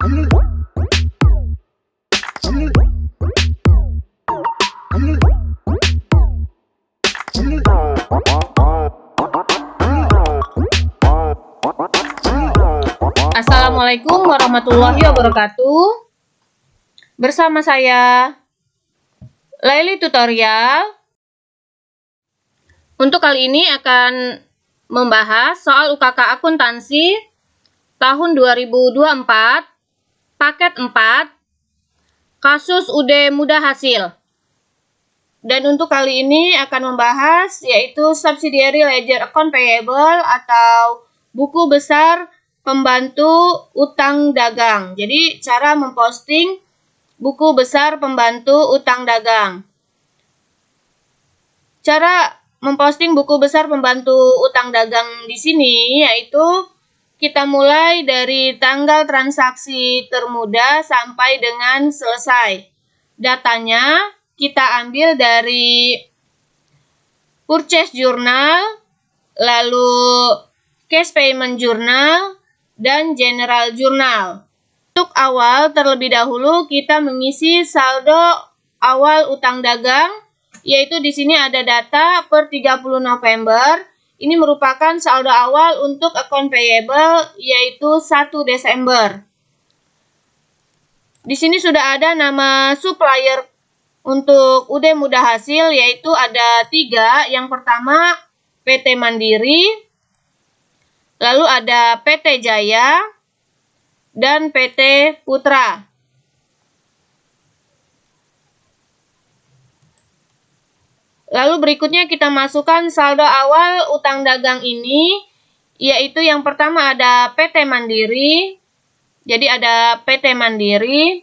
Assalamualaikum warahmatullahi wabarakatuh. Bersama saya Laili Tutorial. Untuk kali ini akan membahas soal UKK akuntansi tahun 2024 paket 4 kasus UD Mudah Hasil. Dan untuk kali ini akan membahas yaitu subsidiary ledger account payable atau buku besar pembantu utang dagang. Jadi cara memposting buku besar pembantu utang dagang. Cara memposting buku besar pembantu utang dagang di sini yaitu kita mulai dari tanggal transaksi termuda sampai dengan selesai. Datanya kita ambil dari purchase journal, lalu cash payment journal, dan general journal. Untuk awal terlebih dahulu kita mengisi saldo awal utang dagang, yaitu di sini ada data per 30 November. Ini merupakan saldo awal untuk account payable yaitu 1 Desember. Di sini sudah ada nama supplier untuk UD Mudah Hasil yaitu ada 3. Yang pertama PT Mandiri, lalu ada PT Jaya, dan PT Putra. Lalu berikutnya kita masukkan saldo awal utang dagang ini, yaitu yang pertama ada PT Mandiri. Jadi ada PT Mandiri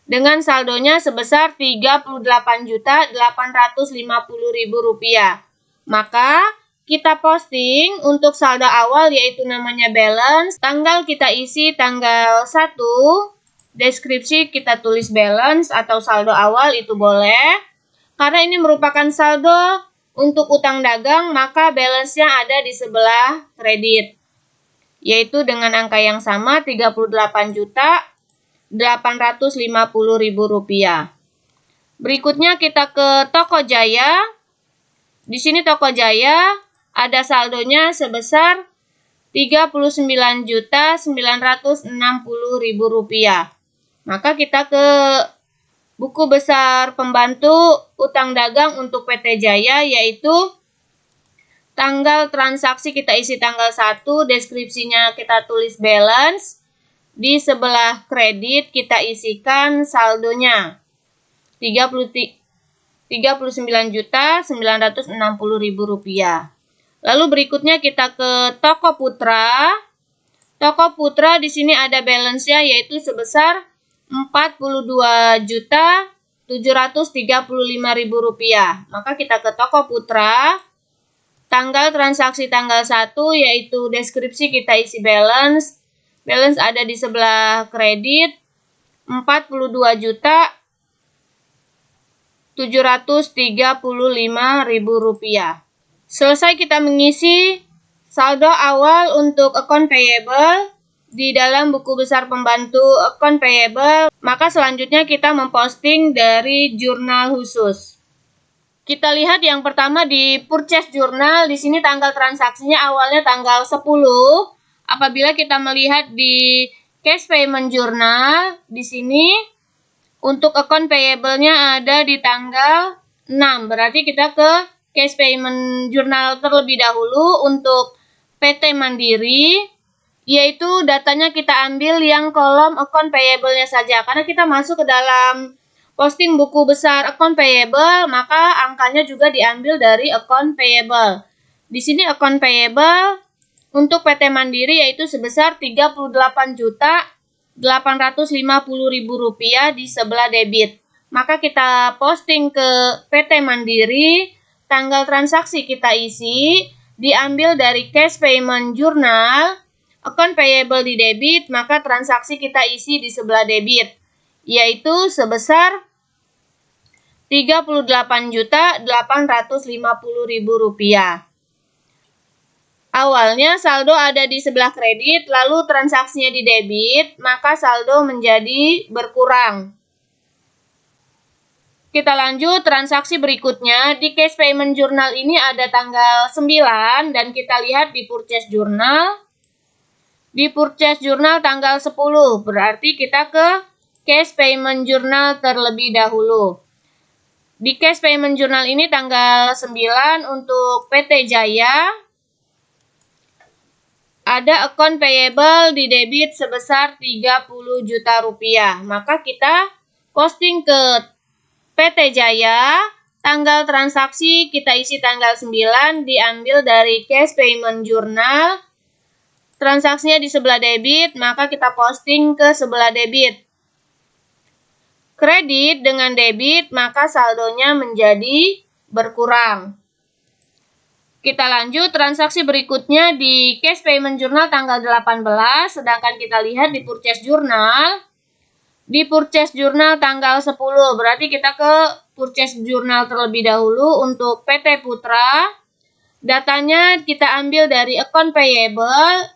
dengan saldonya sebesar Rp38.850.000. Maka kita posting untuk saldo awal yaitu namanya balance, tanggal kita isi tanggal 1, deskripsi kita tulis balance atau saldo awal itu boleh. Karena ini merupakan saldo untuk utang dagang, maka balance-nya ada di sebelah kredit. Yaitu dengan angka yang sama Rp38.850.000. Berikutnya kita ke Toko Jaya. Di sini Toko Jaya ada saldonya sebesar Rp39.960.000. Maka kita ke buku besar pembantu utang dagang untuk PT Jaya yaitu tanggal transaksi kita isi tanggal 1, deskripsinya kita tulis balance, di sebelah kredit kita isikan saldonya Rp39.960.000. Lalu berikutnya kita ke Toko Putra. Toko Putra di sini ada balance-nya yaitu sebesar Rp42.735.000. Maka kita ke Toko Putra, tanggal transaksi tanggal 1 yaitu deskripsi kita isi balance. Balance ada di sebelah kredit Rp42.735.000. Selesai kita mengisi saldo awal untuk account payable di dalam buku besar pembantu account payable, maka selanjutnya kita memposting dari jurnal khusus. Kita lihat yang pertama di purchase journal, di sini tanggal transaksinya awalnya tanggal 10. Apabila kita melihat di cash payment journal, di sini untuk account payable-nya ada di tanggal 6. Berarti kita ke cash payment journal terlebih dahulu untuk PT Mandiri. Yaitu datanya kita ambil yang kolom account payable-nya saja. Karena kita masuk ke dalam posting buku besar account payable, maka angkanya juga diambil dari account payable. Di sini account payable untuk PT Mandiri yaitu sebesar Rp38.850.000 di sebelah debit. Maka kita posting ke PT Mandiri, tanggal transaksi kita isi, diambil dari cash payment journal, account payable di debit, maka transaksi kita isi di sebelah debit, yaitu sebesar Rp38.850.000. Awalnya saldo ada di sebelah kredit, lalu transaksinya di debit, maka saldo menjadi berkurang. Kita lanjut transaksi berikutnya. Di cash payment journal ini ada tanggal 9 dan kita lihat di purchase journal. Di purchase journal tanggal 10, berarti kita ke cash payment journal terlebih dahulu. Di cash payment journal ini tanggal 9 untuk PT Jaya, ada account payable di debit sebesar 30 juta rupiah. Maka kita posting ke PT Jaya, tanggal transaksi kita isi tanggal 9, diambil dari cash payment journal. Transaksinya di sebelah debit, maka kita posting ke sebelah debit. Kredit dengan debit, maka saldonya menjadi berkurang. Kita lanjut transaksi berikutnya di cash payment journal tanggal 18, sedangkan kita lihat di purchase journal. Di purchase journal tanggal 10, berarti kita ke purchase journal terlebih dahulu untuk PT Putra. Datanya kita ambil dari account payable,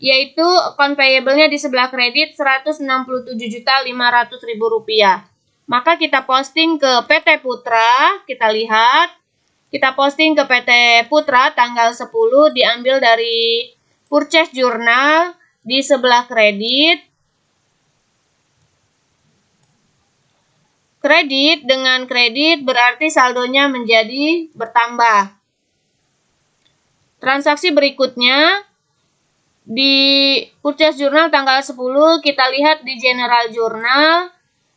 yaitu account payable-nya di sebelah kredit Rp167.500.000. Maka kita posting ke PT Putra, kita lihat. Kita posting ke PT Putra tanggal 10, diambil dari purchase journal di sebelah kredit. Kredit dengan kredit berarti saldonya menjadi bertambah. Transaksi berikutnya di purchase journal tanggal 10 kita lihat di general journal.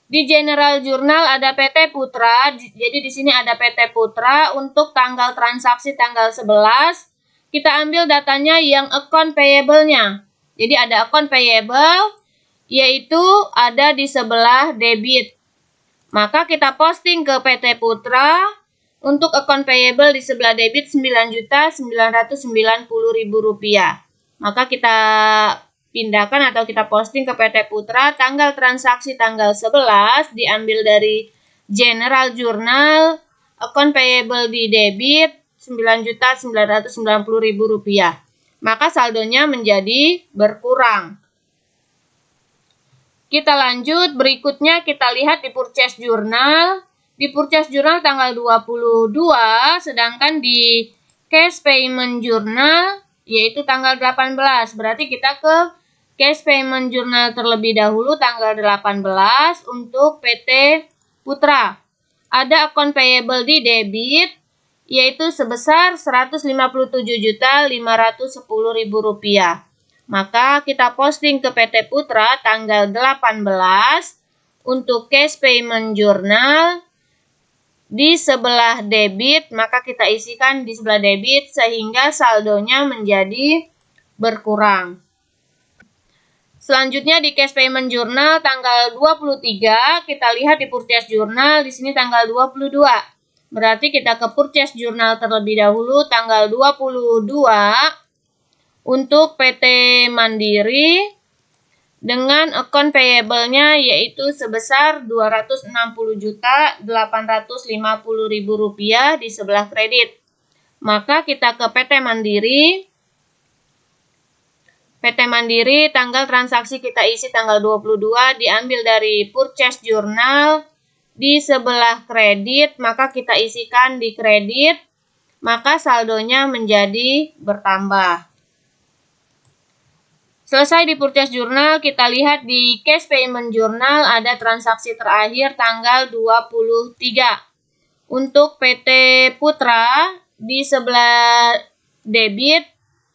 Di general journal ada PT Putra, jadi di sini ada PT Putra untuk tanggal transaksi tanggal 11. Kita ambil datanya yang account payable-nya. Jadi ada account payable, yaitu ada di sebelah debit. Maka kita posting ke PT Putra untuk account payable di sebelah debit Rp9.990.000. Maka kita pindahkan atau kita posting ke PT Putra, tanggal transaksi tanggal 11, diambil dari general journal, account payable di debit Rp9.990.000. Maka saldonya menjadi berkurang. Kita lanjut, berikutnya kita lihat di purchase journal. Di purchase journal tanggal 22, sedangkan di cash payment journal yaitu tanggal 18. Berarti kita ke cash payment journal terlebih dahulu tanggal 18 untuk PT Putra. Ada account payable di debit yaitu sebesar Rp157.510.000. Maka kita posting ke PT Putra tanggal 18 untuk cash payment journal di sebelah debit, maka kita isikan di sebelah debit sehingga saldonya menjadi berkurang. Selanjutnya di cash payment journal tanggal 23, kita lihat di purchase journal di sini tanggal 22. Berarti kita ke purchase journal terlebih dahulu tanggal 22 untuk PT Mandiri dengan account payable-nya yaitu sebesar Rp260.850.000 di sebelah kredit. Maka kita ke PT Mandiri. PT Mandiri tanggal transaksi kita isi tanggal 22, diambil dari purchase journal di sebelah kredit, maka kita isikan di kredit, maka saldonya menjadi bertambah. Selesai di purchase journal, kita lihat di cash payment journal ada transaksi terakhir tanggal 23. Untuk PT Putra di sebelah debit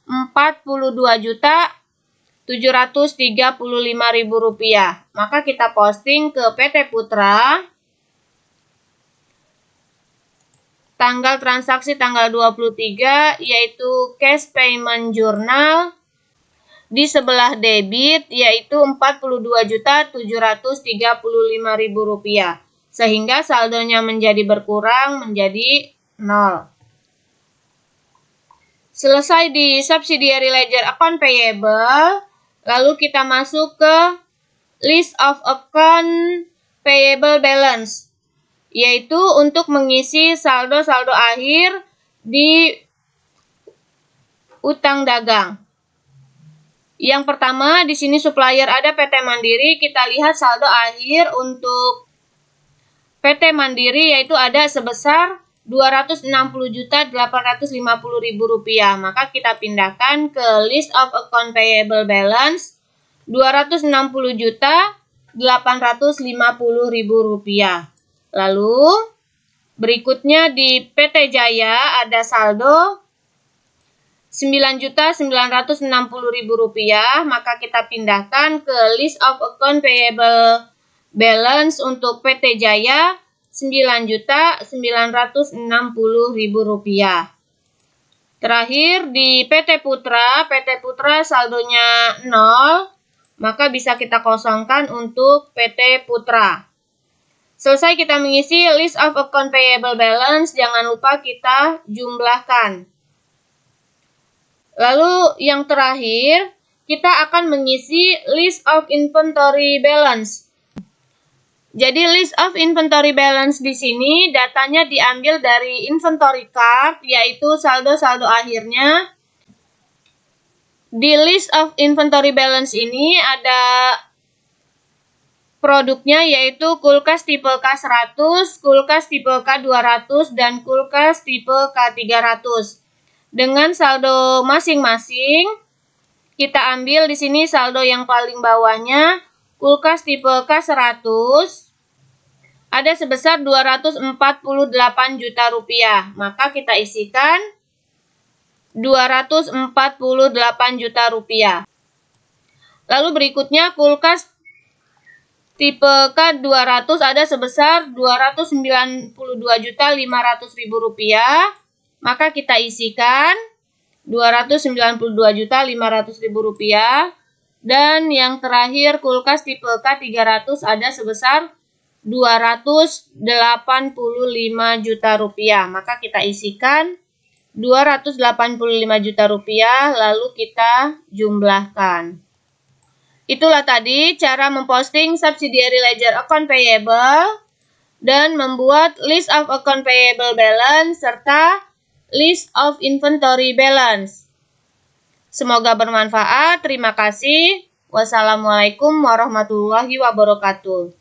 Rp42.735.000. Maka kita posting ke PT Putra. Tanggal transaksi tanggal 23 yaitu cash payment journal di sebelah debit yaitu Rp42.735.000 sehingga saldonya menjadi berkurang menjadi 0. Selesai di subsidiary ledger account payable, lalu kita masuk ke list of account payable balance, yaitu untuk mengisi saldo-saldo akhir di utang dagang. Yang pertama, di sini supplier ada PT Mandiri. Kita lihat saldo akhir untuk PT Mandiri yaitu ada sebesar Rp260.850.000. Maka kita pindahkan ke list of account payable balance Rp260.850.000. Lalu berikutnya di PT Jaya ada saldo Rp9.960.000. Maka kita pindahkan ke list of account payable balance untuk PT Jaya Rp9.960.000. Terakhir di PT Putra saldonya 0, maka bisa kita kosongkan untuk PT Putra. Selesai kita mengisi list of account payable balance, jangan lupa kita jumlahkan. Lalu yang terakhir, kita akan mengisi list of inventory balance. Jadi list of inventory balance di sini datanya diambil dari inventory card, yaitu saldo-saldo akhirnya. Di list of inventory balance ini ada produknya yaitu kulkas tipe K100, kulkas tipe K200, dan kulkas tipe K300. Dengan saldo masing-masing, kita ambil di sini saldo yang paling bawahnya. Kulkas tipe K100 ada sebesar Rp248 juta. Maka kita isikan Rp248 juta. Lalu berikutnya kulkas tipe K200 ada sebesar Rp292.500.000. Maka kita isikan Rp292.500.000. Dan yang terakhir kulkas tipe K300 ada sebesar Rp285 juta. Maka kita isikan Rp285 juta, lalu kita jumlahkan. Itulah tadi cara memposting subsidiary ledger account payable dan membuat list of account payable balance serta list of inventory balance. Semoga bermanfaat. Terima kasih. Wassalamualaikum warahmatullahi wabarakatuh.